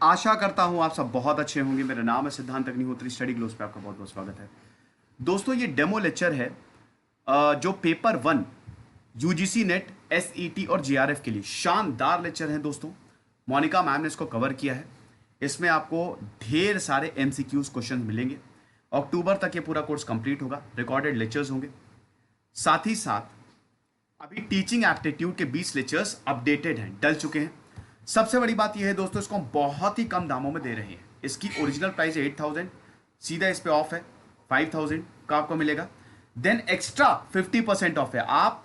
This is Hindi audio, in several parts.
आशा करता हूं आप सब बहुत अच्छे होंगे। मेरा नाम है सिद्धांत अग्निहोत्री, स्टडी ग्लोस पे आपका बहुत बहुत स्वागत है। दोस्तों, ये डेमो लेक्चर है जो पेपर 1 यूजीसी नेट, एसईटी और जेआरएफ के लिए शानदार लेक्चर है। दोस्तों, मोनिका मैम ने इसको कवर किया है। इसमें आपको ढेर सारे एमसीक्यूज क्वेश्चन मिलेंगे। अक्टूबर तक ये पूरा कोर्स कंप्लीट होगा, रिकॉर्डेड लेक्चर्स होंगे। साथ ही साथ अभी टीचिंग एप्टीट्यूड के 20 लेक्चर्स अपडेटेड हैं, डल चुके हैं। सबसे बड़ी बात यह है दोस्तों, इसको हम बहुत ही कम दामों में दे रहे हैं। इसकी ओरिजिनल प्राइस है 8000, सीधा इस पे ऑफ है 5000 का आपको मिलेगा। देन एक्स्ट्रा 50% ऑफ है। आप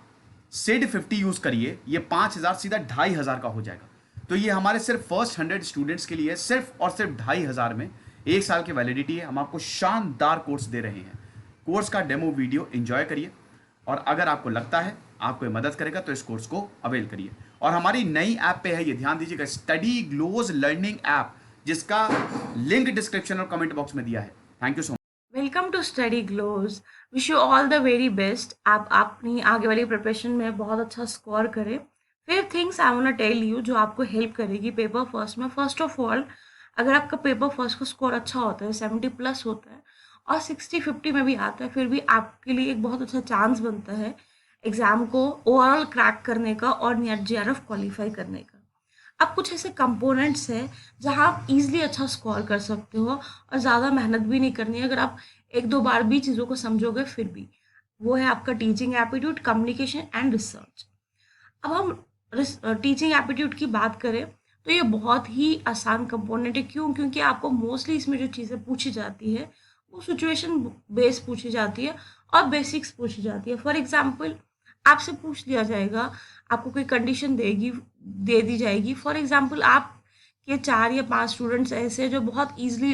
सिड 50 यूज करिए, ये 5000 सीधा 2500 का हो जाएगा। तो ये हमारे सिर्फ फर्स्ट 100 स्टूडेंट्स के लिए सिर्फ और सिर्फ 2500 में 1 साल की वैलिडिटी है। हम आपको शानदार कोर्स दे रहे हैं। कोर्स का डेमो वीडियो एंजॉय करिए, और अगर आपको लगता है आपको ये मदद करेगा तो इस कोर्स को अवेल करिए। और हमारी नई ऐप पे है, ये ध्यान दीजिएगा, स्टडी ग्लोज लर्निंग ऐप, जिसका लिंक डिस्क्रिप्शन और कमेंट बॉक्स में दिया है। Thank you so much. Welcome to study Glows. Wish you all the very best. आप अपनी आगे वाली प्रिपरेशन में बहुत अच्छा स्कोर करें। फिर things I want tell you जो आपको हेल्प करेगी पेपर फर्स्ट में। फर्स्ट ऑफ ऑल, अगर आपका पेपर फर्स्ट का स्कोर अच्छा होता है, 70 प्लस होता है और 60-50 में भी आता है, फिर भी आपके लिए एक बहुत अच्छा चांस बनता है एग्ज़ाम को ओवरऑल क्रैक करने का और नेट जेआरएफ क्वालिफाई करने का। अब कुछ ऐसे कंपोनेंट्स हैं जहाँ आप इजीली अच्छा स्कोर कर सकते हो और ज़्यादा मेहनत भी नहीं करनी है। अगर आप एक दो बार भी चीज़ों को समझोगे फिर भी, वो है आपका teaching aptitude, communication and research. अब हम टीचिंग एप्टीट्यूड की बात करें तो ये बहुत ही आसान कंपोनेंट है। क्यों? क्योंकि आपको मोस्टली इसमें जो चीज़ें पूछी जाती है वो सिचुएशन बेस पूछी जाती है और बेसिक्स पूछी जाती है। फॉर एग्जाम्पल, आपसे पूछ लिया जाएगा, आपको कोई कंडीशन दे दी जाएगी। फॉर एग्जाम्पल, आप के 4 या 5 स्टूडेंट्स ऐसे हैं जो बहुत ईजिली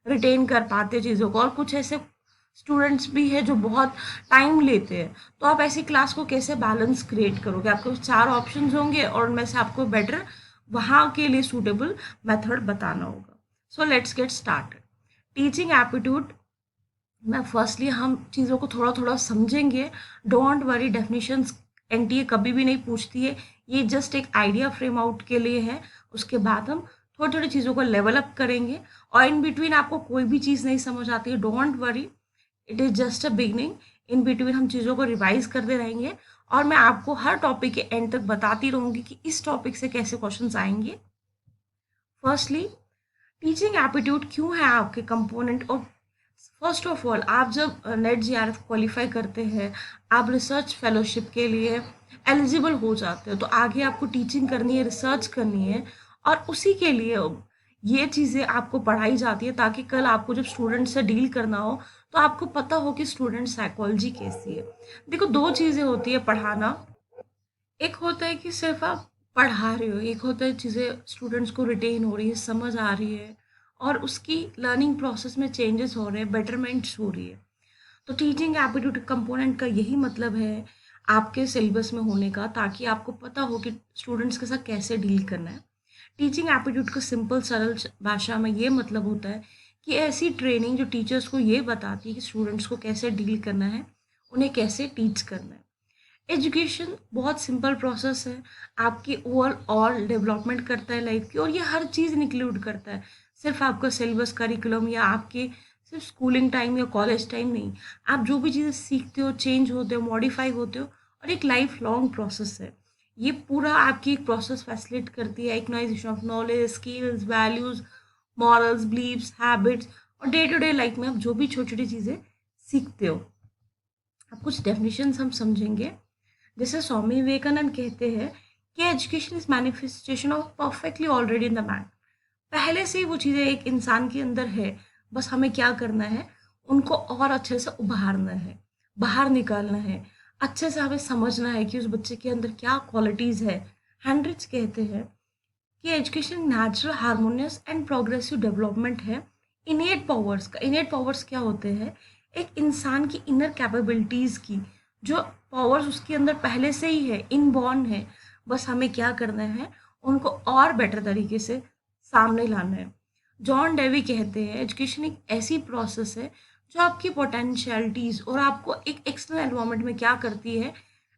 रिटेन कर पाते हैं चीज़ों को, और कुछ ऐसे स्टूडेंट्स भी है जो बहुत टाइम लेते हैं। तो आप ऐसी क्लास को कैसे बैलेंस क्रिएट करोगे? आपके पास 4 ऑप्शंस होंगे और उनमें से आपको बेटर वहाँ के लिए सूटेबल मेथड बताना होगा। So let's get started. Teaching aptitude में फर्स्टली हम चीज़ों को थोड़ा थोड़ा समझेंगे। डोंट वरी, डेफिनेशंस एनटीए कभी भी नहीं पूछती है, ये जस्ट एक आइडिया फ्रेम आउट के लिए है। उसके बाद हम थोड़ी थोड़ी चीज़ों को लेवल अप करेंगे, और इन बिटवीन आपको कोई भी चीज़ नहीं समझ आती है, don't worry, it is just a beginning. In between हम चीज़ों को रिवाइज करते रहेंगे और मैं आपको हर टॉपिक के एंड तक बताती रहूँगी कि इस टॉपिक से कैसे क्वेश्चंस आएंगे। फर्स्टली, टीचिंग एप्टीट्यूड क्यों है आपके कंपोनेंट? और फर्स्ट ऑफ ऑल, आप जब नेट जेआरएफ क्वालिफाई करते हैं, आप रिसर्च फेलोशिप के लिए एलिजिबल हो जाते हो, तो आगे आपको टीचिंग करनी है, रिसर्च करनी है, और उसी के लिए ये चीज़ें आपको पढ़ाई जाती है ताकि कल आपको जब स्टूडेंट से डील करना हो तो आपको पता हो कि स्टूडेंट साइकोलॉजी कैसी है। देखो, दो चीज़ें होती है पढ़ाना। एक होता है कि सिर्फ आप पढ़ा रहे हो, एक होता है चीज़ें स्टूडेंट्स को रिटेन हो रही है, समझ आ रही है, और उसकी लर्निंग प्रोसेस में चेंजेस हो रहे हैं, बेटरमेंट्स हो रही है। तो टीचिंग एप्टीट्यूड कंपोनेंट का यही मतलब है आपके सिलेबस में होने का, ताकि आपको पता हो कि स्टूडेंट्स के साथ कैसे डील करना है। टीचिंग एप्टीट्यूड का सिंपल सरल भाषा में ये मतलब होता है कि ऐसी ट्रेनिंग जो टीचर्स को ये बताती है कि स्टूडेंट्स को कैसे डील करना है, उन्हें कैसे टीच करना है। एजुकेशन बहुत सिंपल प्रोसेस है, आपकी ओवरऑल डेवलपमेंट करता है लाइफ की, और ये हर चीज़ इंक्लूड करता है। सिर्फ आपका सिलेबस, करिकुलम, या आपके सिर्फ स्कूलिंग टाइम या कॉलेज टाइम नहीं। आप जो भी चीज़ें सीखते हो, चेंज होते हो, मॉडिफाई होते हो, और एक लाइफ लॉन्ग प्रोसेस है। ये पूरा आपकी एक प्रोसेस फैसिलिटेट करती है acquisition of knowledge, skills, values, morals, beliefs, habits, और डे टू डे लाइफ में आप जो भी छोटी छोटी चीज़ें सीखते हो। अब कुछ डेफिनेशंस हम समझेंगे। जैसे स्वामी विवेकानंद कहते हैं कि education is manifestation of perfectly already in the man. पहले से ही वो चीज़ें एक इंसान के अंदर है, बस हमें क्या करना है, उनको और अच्छे से उभारना है, बाहर निकालना है, अच्छे से हमें समझना है कि उस बच्चे के अंदर क्या क्वालिटीज़ है। हेनरिच कहते हैं कि education natural, harmonious and progressive development है इनेट पावर्स का। इनेट पावर्स क्या होते हैं? एक इंसान की इनर कैपेबिलिटीज़ की जो पावर्स उसके अंदर पहले से ही है, इनबॉर्न है, बस हमें क्या करना है, उनको और बेटर तरीके से सामने लाना है। जॉन डेवी कहते हैं एजुकेशन एक ऐसी प्रोसेस है जो आपकी पोटेंशियलिटीज़ और आपको एक एक्सटर्नल एनवायरनमेंट में क्या करती है,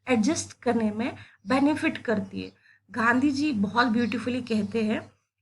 एडजस्ट करने में बेनिफिट करती है। गांधी जी बहुत ब्यूटीफुली कहते हैं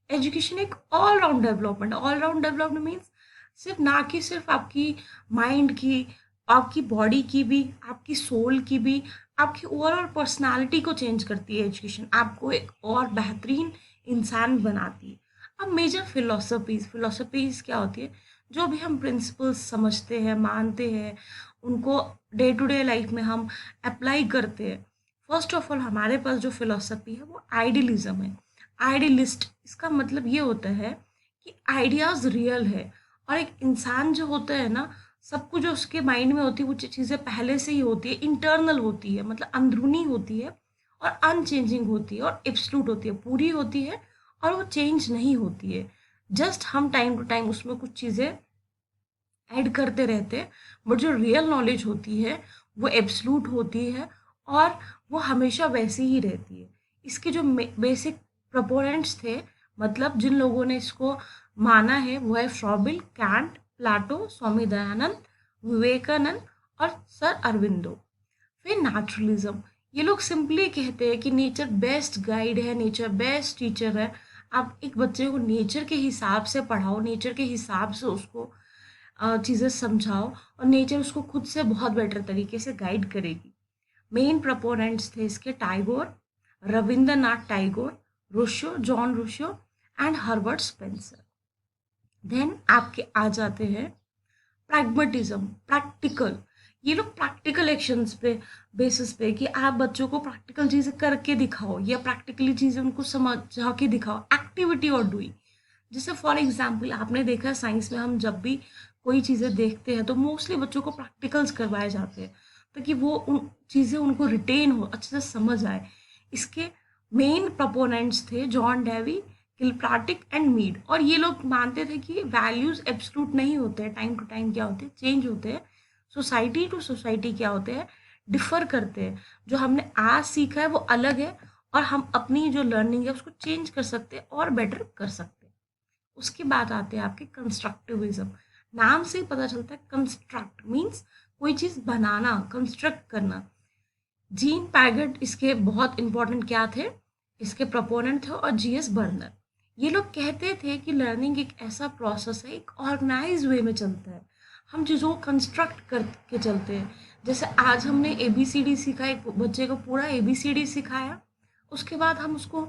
एजुकेशन एक ऑल राउंड डेवलपमेंट मीन्स सिर्फ ना कि सिर्फ आपकी माइंड की, आपकी बॉडी की भी, आपकी सोल की भी, आपकी ओवरऑल पर्सनालिटी को चेंज करती है एजुकेशन, आपको एक और बेहतरीन इंसान बनाती है। अब मेजर फिलोसफीज क्या होती है, जो भी हम प्रिंसिपल्स समझते हैं, मानते हैं, उनको डे टू डे लाइफ में हम अप्लाई करते हैं। फर्स्ट ऑफ ऑल हमारे पास जो फिलोसफी है वो आइडियलिज्म है। आइडियलिस्ट इसका मतलब ये होता है कि आइडियाज रियल है, और एक इंसान जो होता है ना, सब कुछ जो उसके माइंड में होती है वो चीज़ें पहले से ही होती है, इंटरनल होती है, मतलब अंदरूनी होती है, और अनचेंजिंग होती है, और एब्सोल्यूट होती है, पूरी होती है, और वो चेंज नहीं होती है। जस्ट हम टाइम टू टाइम उसमें कुछ चीज़ें ऐड करते रहते हैं, बट जो रियल नॉलेज होती है वो एब्सोल्यूट होती है, और वो हमेशा वैसी ही रहती है। इसके जो बेसिक प्रोपोनेंट्स थे, मतलब जिन लोगों ने इसको माना है, वो है फ्रॉबिल, कैंट, प्लाटो, स्वामी दयानंद, विवेकानंद और सर अरविंदो। फिर नेचुरलिज्म, ये लोग सिंपली कहते हैं कि नेचर बेस्ट गाइड है, नेचर बेस्ट टीचर है। आप एक बच्चे को नेचर के हिसाब से पढ़ाओ, नेचर के हिसाब से उसको चीज़ें समझाओ, और नेचर उसको खुद से बहुत बेटर तरीके से गाइड करेगी। मेन प्रपोनेंट्स थे इसके Tagore, Rabindranath Tagore, Rousseau, John Rousseau and Herbert Spencer. Then आपके आ जाते हैं प्रैग्मेटिज्म, प्रैक्टिकल। ये लोग प्रैक्टिकल एक्शंस पे बेसिस पे कि आप बच्चों को प्रैक्टिकल चीज़ें करके दिखाओ, या प्रैक्टिकली चीज़ें उनको समझा के दिखाओ, एक्टिविटी और डूइंग। जैसे फॉर एग्जाम्पल आपने देखा है साइंस में, हम जब भी कोई चीज़ें देखते हैं तो मोस्टली बच्चों को प्रैक्टिकल्स करवाए जाते हैं, ताकि वो उन चीज़ें उनको रिटेन हो, अच्छे से समझ आए। इसके मेन प्रोपोनेंट्स थे जॉन डेवी, किलप्राटिक एंड मीड। और ये लोग मानते थे कि वैल्यूज एब्सोल्यूट नहीं होते हैं, टाइम टू टाइम क्या होते हैं, चेंज होते हैं। सोसाइटी टू सोसाइटी क्या होते हैं, डिफर करते हैं। जो हमने आज सीखा है वो अलग है, और हम अपनी जो लर्निंग है उसको चेंज कर सकते हैं और बेटर कर सकते हैं। उसके बाद आते हैं आपके कंस्ट्रक्टिविज्म। नाम से ही पता चलता है, कंस्ट्रक्ट मीन्स कोई चीज़ बनाना, कंस्ट्रक्ट करना। जीन पैगट इसके बहुत इंपॉर्टेंट क्या थे, इसके प्रोपोनेंट थे, और जीएस बर्नर। ये लोग कहते थे कि लर्निंग एक ऐसा प्रोसेस है, एक ऑर्गेनाइज वे में चलता है, हम चीज़ों को कंस्ट्रक्ट करके चलते हैं। जैसे आज हमने ABCD सीखा, एक बच्चे को पूरा ABCD सिखाया, उसके बाद हम उसको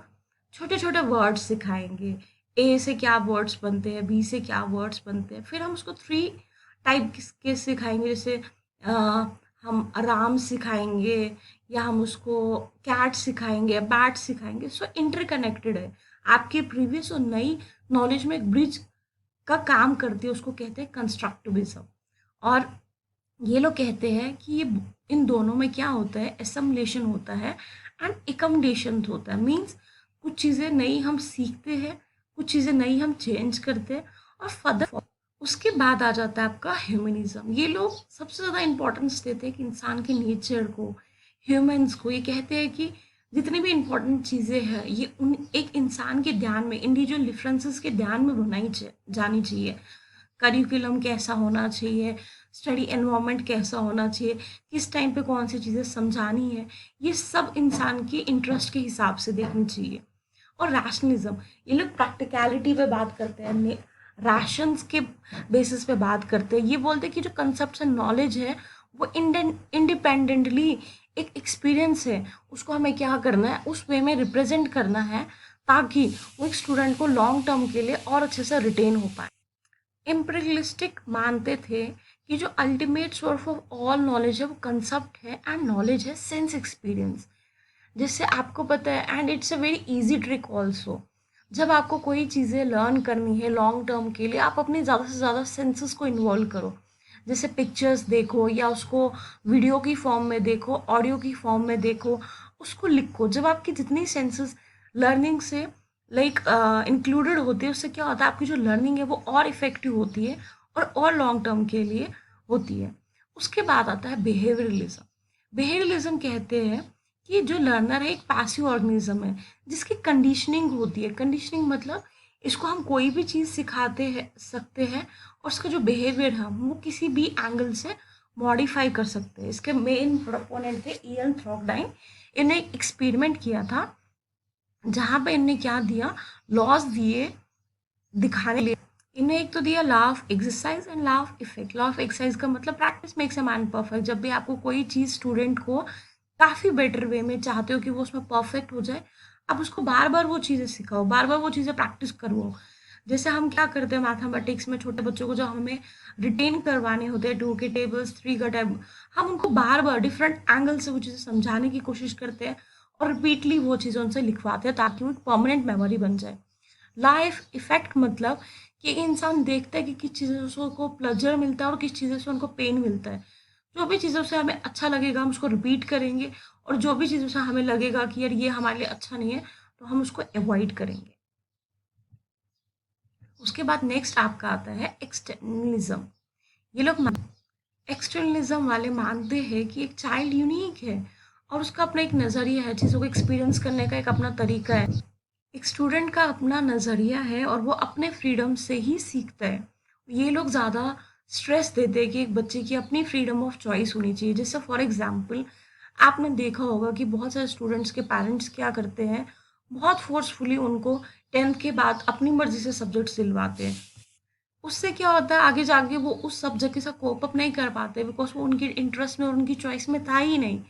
छोटे छोटे वर्ड्स सिखाएंगे, ए से क्या वर्ड्स बनते हैं, बी से क्या वर्ड्स बनते हैं। फिर हम उसको 3 टाइप के सिखाएंगे, जैसे हम आराम सिखाएंगे, या हम उसको कैट सिखाएंगे, बैट सिखाएंगे। सो इंटरकनेक्टेड है, आपके प्रीवियस और नई नॉलेज में एक ब्रिज का काम करती है, उसको कहते हैं कंस्ट्रक्टिविज्म। और ये लोग कहते हैं कि ये इन दोनों में क्या होता है, एसम्बलेशन होता है एंड एकमडेशन होता है। मीन्स कुछ चीज़ें नई हम सीखते हैं, कुछ चीज़ें नई हम चेंज करते हैं, और फर्दर उसके बाद आ जाता है आपका ह्यूमनिज्म। ये लोग सबसे ज़्यादा इंपॉर्टेंस देते हैं कि इंसान के नेचर को, ह्यूमंस को। ये कहते हैं कि जितनी भी इंपॉर्टेंट चीज़ें हैं ये उन एक इंसान के ध्यान में, इंडिविजुअल डिफरेंसेस के ध्यान में बनाई जानी चाहिए। करिकुलम कैसा होना चाहिए, स्टडी एनवायरनमेंट कैसा होना चाहिए, किस टाइम पे कौन सी चीज़ें समझानी है, ये सब इंसान के इंटरेस्ट के हिसाब से देखनी चाहिए। और रैशनलिज्म, ये लोग प्रैक्टिकलिटी पे बात करते हैं, रैशंस के बेसिस पे बात करते हैं। ये बोलते हैं कि जो कंसेप्ट एंड नॉलेज है वो इंडिपेंडेंटली एक एक्सपीरियंस है, उसको हमें क्या करना है, उस वे में रिप्रेजेंट करना है, ताकि वो एक स्टूडेंट को लॉन्ग टर्म के लिए और अच्छे से रिटेन हो पाए। एम्पिरिकलिस्टिक मानते थे कि जो ultimate source of all knowledge है वो कंसेप्ट है, एंड नॉलेज है सेंस एक्सपीरियंस। जिससे आपको पता है, and it's a very easy trick also. जब आपको कोई चीज़ें लर्न करनी है लॉन्ग टर्म के लिए, आप अपने ज़्यादा से ज़्यादा सेंसेस को इन्वॉल्व करो। जैसे पिक्चर्स देखो, या उसको वीडियो की फॉर्म में देखो, ऑडियो की फॉर्म में देखो, उसको लिखो। जब आपकी जितनी सेंसेस लर्निंग से इंक्लूडेड होती है, उससे क्या होता है, आपकी जो लर्निंग है वो और इफेक्टिव होती है, और लॉन्ग टर्म के लिए होती है। उसके बाद आता है बिहेवियरलिज्म। बिहेवियरलिज्म कहते हैं कि जो लर्नर है एक पैसिव ऑर्गेनिज्म है, जिसकी कंडीशनिंग होती है। कंडीशनिंग मतलब इसको हम कोई भी चीज़ सिखाते हैं सकते हैं, और उसका जो बिहेवियर है वो किसी भी एंगल से मॉडिफाई कर सकते हैं। इसके मेन प्रोपोनेंट थे इयन थ्रॉकडाइन। इन्हें एक एक्सपेरिमेंट किया था जहाँ पे इनने क्या दिया, लॉज दिए दिखाने के लिए। इन्हें एक तो दिया law of exercise and law of effect. Law of exercise का मतलब practice makes a man perfect. जब भी आपको कोई चीज़ स्टूडेंट को काफ़ी बेटर वे में चाहते हो कि वो उसमें परफेक्ट हो जाए, आप उसको बार बार वो चीज़ें सिखाओ, बार बार वो चीज़ें प्रैक्टिस करवाओ। जैसे हम क्या करते हैं मैथमेटिक्स में, छोटे बच्चों को जब हमें रिटेन करवाने होते हैं 2 के टेबल्स, 3 का टेबल, हम उनको बार बार डिफरेंट एंगल से वो चीज़ें समझाने की कोशिश करते हैं और रिपीटली वो चीज़ें उनसे लिखवाते हैं ताकि वो एक परमानेंट मेमोरी बन जाए। लाइफ इफेक्ट मतलब कि इंसान देखता है कि किस चीज़ों से उसको प्लेजर मिलता है और किस चीज़ों से उनको पेन मिलता है। जो भी चीज़ों से हमें अच्छा लगेगा हम उसको रिपीट करेंगे, और जो भी चीज़ों से हमें लगेगा कि यार ये हमारे लिए अच्छा नहीं है, तो हम उसको अवॉइड करेंगे। उसके बाद नेक्स्ट आपका आता है एक्सटर्नलिज्म। ये लोग एक्सटर्नलिज्म वाले मानते हैं कि एक चाइल्ड यूनिक है और उसका अपना एक नज़रिया है, चीज़ों को एक्सपीरियंस करने का एक अपना तरीका है। एक स्टूडेंट का अपना नज़रिया है और वो अपने फ्रीडम से ही सीखता है। ये लोग ज़्यादा स्ट्रेस देते हैं कि एक बच्चे की अपनी फ्रीडम ऑफ चॉइस होनी चाहिए। जैसे फॉर एग्जांपल आपने देखा होगा कि बहुत सारे स्टूडेंट्स के पेरेंट्स क्या करते हैं, बहुत फोर्सफुली उनको 10th के बाद अपनी मर्जी से सब्जेक्ट्स दिलवाते हैं। उससे क्या होता है, आगे जाके वो उस सब्जेक्ट के साथ कोप अप नहीं कर पाते बिकॉज वो उनके इंटरेस्ट में और उनकी चॉइस में था ही नहीं,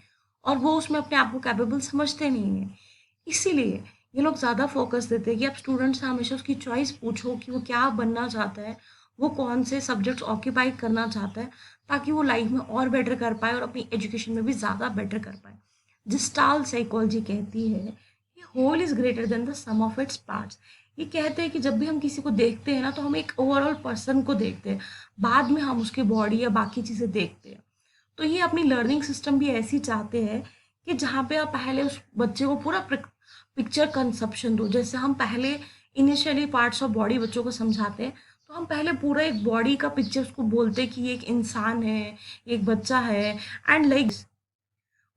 और वो उसमें अपने आप को कैपेबल समझते नहीं हैं। इसीलिए ये लोग ज़्यादा फोकस देते हैं कि आप स्टूडेंट से हमेशा उसकी चॉइस पूछो कि वो क्या बनना चाहता है, वो कौन से सब्जेक्ट्स ऑक्यूपाई करना चाहता है, ताकि वो लाइफ में और बेटर कर पाए और अपनी एजुकेशन में भी ज़्यादा बेटर कर पाए। जिस्टाल साइकोलॉजी कहती है कि whole is greater than the sum of its parts. ये कहते हैं कि जब भी हम किसी को देखते हैं ना, तो हम एक ओवरऑल पर्सन को देखते हैं, बाद में हम उसकी बॉडी या बाकी चीज़ें देखते हैं। तो ये अपनी लर्निंग सिस्टम भी ऐसी चाहते हैं कि जहाँ पे आप पहले उस बच्चे को पूरा पिक्चर कंसेप्शन दो। जैसे हम पहले इनिशियली पार्ट्स ऑफ बॉडी बच्चों को समझाते हैं, तो हम पहले पूरा एक बॉडी का पिक्चर उसको बोलते हैं कि ये एक इंसान है, ये एक बच्चा है, एंड लाइक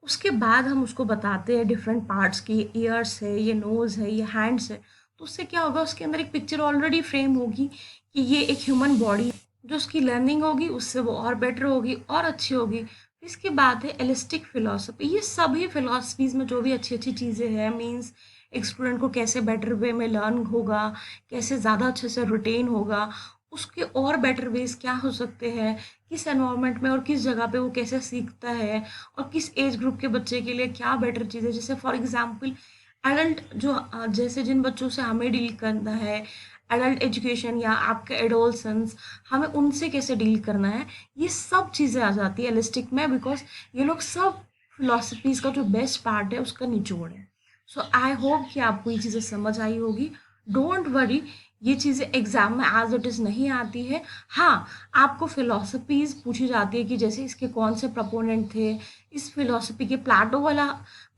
उसके बाद हम उसको बताते हैं डिफरेंट पार्ट्स की, ईयर्स है, ये नोज़ है, ये हैंड्स है। तो उससे क्या होगा, उसके अंदर एक पिक्चर ऑलरेडी फ्रेम होगी कि ये एक ह्यूमन बॉडी। जो उसकी लर्निंग होगी उससे वो और बेटर होगी और अच्छी होगी। इसके बाद है एलिस्टिक फिलोसफी। ये सभी फिलोसफीज में जो भी अच्छी अच्छी चीज़ें हैं, मीन्स एक स्टूडेंट को कैसे बेटर वे में लर्न होगा, कैसे ज़्यादा अच्छे से रिटेन होगा, उसके और बेटर वेज क्या हो सकते हैं, किस एनवायरनमेंट में और किस जगह पे वो कैसे सीखता है, और किस एज ग्रुप के बच्चे के लिए क्या बेटर चीज़ है। जैसे फॉर एग्जांपल एडल्ट जो जैसे जिन बच्चों से हमें डील करना है, एडल्ट एजुकेशन या आपके एडोलसेंस, हमें उनसे कैसे डील करना है, ये सब चीज़ें आ जाती है एलिस्टिक में, बिकॉज ये लोग सब फिलोसफीज का जो बेस्ट पार्ट है उसका निचोड़ है। सो आई होप कि आपको ये चीज़ें समझ आई होगी। डोंट वरी, ये चीज़ें एग्जाम में एज इट इज़ नहीं आती है। हाँ, आपको फिलोसफीज पूछी जाती है कि जैसे इसके कौन से प्रपोनेंट थे, इस फिलोसफी के प्लाटो वाला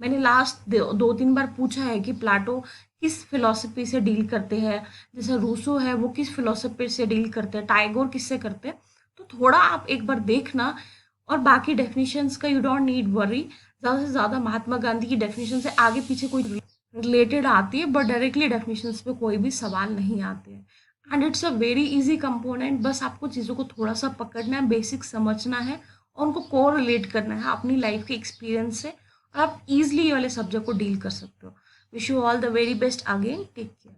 मैंने लास्ट 2-3 बार पूछा है कि प्लाटो किस फिलोसफी से डील करते हैं, जैसे रूसो है वो किस फिलोसफी से डील करते हैं, टाइगोर किससे करते हैं। तो थोड़ा आप एक बार देखना, और बाकी डेफिनेशंस का यू डोंट नीड वरी। ज़्यादा से ज़्यादा महात्मा गांधी की डेफिनेशन से आगे पीछे कोई रिलेटेड आती है, बट डायरेक्टली डेफिनेशंस पे कोई भी सवाल नहीं आते हैं। And it's a very easy component. बस आपको चीज़ों को थोड़ा सा पकड़ना है, बेसिक समझना है और उनको को रिलेट करना है अपनी लाइफ के एक्सपीरियंस से, और आप इजीली ये वाले सब्जेक्ट को डील कर सकते हो। Wish you all the very best again, take care.